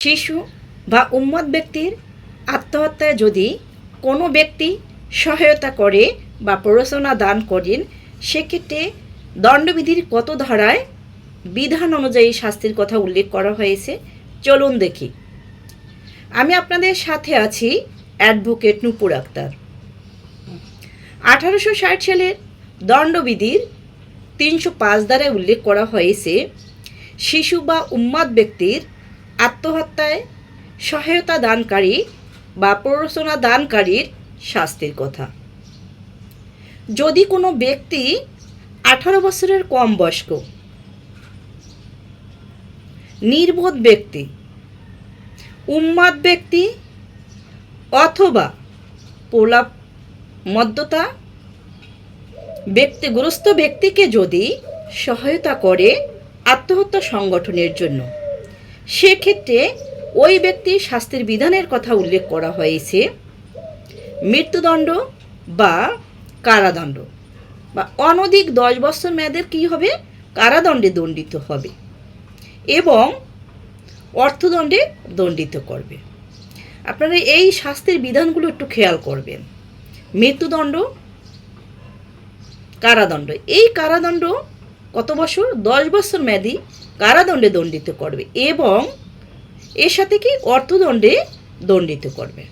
শিশু বা উন্মাদ ব্যক্তির আত্মহত্যায় যদি কোনো ব্যক্তি সহায়তা করে বা প্ররোচনা দান করেন, সেক্ষেত্রে দণ্ডবিধির কত ধারায় বিধান অনুযায়ী শাস্তির কথা উল্লেখ করা হয়েছে চলুন দেখি। আমি আপনাদের সাথে আছি অ্যাডভোকেট নূপুর আক্তার। 1860 সালের দণ্ডবিধির 305 ধারায় উল্লেখ করা হয়েছে শিশু বা উন্মাদ ব্যক্তির আত্মহত্যায় সহায়তা দানকারী বা প্ররোচনা দানকারীর শাস্তির কথা। যদি কোনো ব্যক্তি 18 বছরের কম বয়স্ক, নির্বোধ ব্যক্তি, উন্মাদ ব্যক্তি অথবা প্রলাপ মদ্যতা ব্যক্তিগ্রস্ত ব্যক্তিকে যদি সহায়তা করে আত্মহত্যা সংগঠনের জন্য, সেক্ষেত্রে ওই ব্যক্তির শাস্তির বিধানের কথা উল্লেখ করা হয়েছে মৃত্যুদণ্ড বা কারাদণ্ড বা অনধিক 10 বছর মেয়াদের কী হবে, কারাদণ্ডে দণ্ডিত হবে এবং অর্থদণ্ডে দণ্ডিত করবে। আপনারা এই শাস্তির বিধানগুলো একটু খেয়াল করবেন। মৃত্যুদণ্ড, কারাদণ্ড, এই কারাদণ্ড কত বছর? 10 বছর মেয়াদি কারাদণ্ডে দণ্ডিত করবে এবং এর সাথে কি অর্থদণ্ডে দণ্ডিত করবে।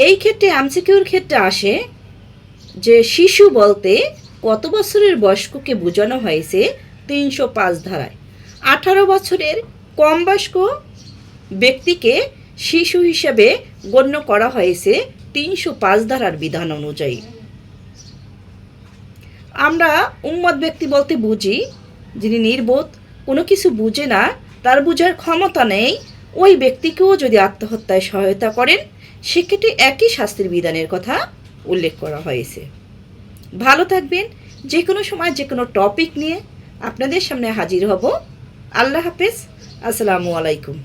এই ক্ষেত্রে এমসিকিউর ক্ষেত্রে আসে যে শিশু বলতে কত বছরের বয়স্ককে বোঝানো হয়েছে 305 ধারায়। 18 বছরের কম বয়স্ক ব্যক্তিকে শিশু হিসেবে গণ্য করা হয়েছে 305 ধারার বিধান অনুযায়ী। আমরা উন্মাদ ব্যক্তি বলতে বুঝি যিনি নির্বোধ, কোনো কিছু বুঝে না, তার বোঝার ক্ষমতা নেই, ওই ব্যক্তিকেও যদি আত্মহত্যায় সহায়তা করেন, সেক্ষেত্রে একই শাস্তির বিধানের কথা উল্লেখ করা হয়েছে। ভালো থাকবেন। যে কোনো সময় যে কোনো টপিক নিয়ে আপনাদের সামনে হাজির হব। আল্লাহ হাফেজ। আসসালামু আলাইকুম।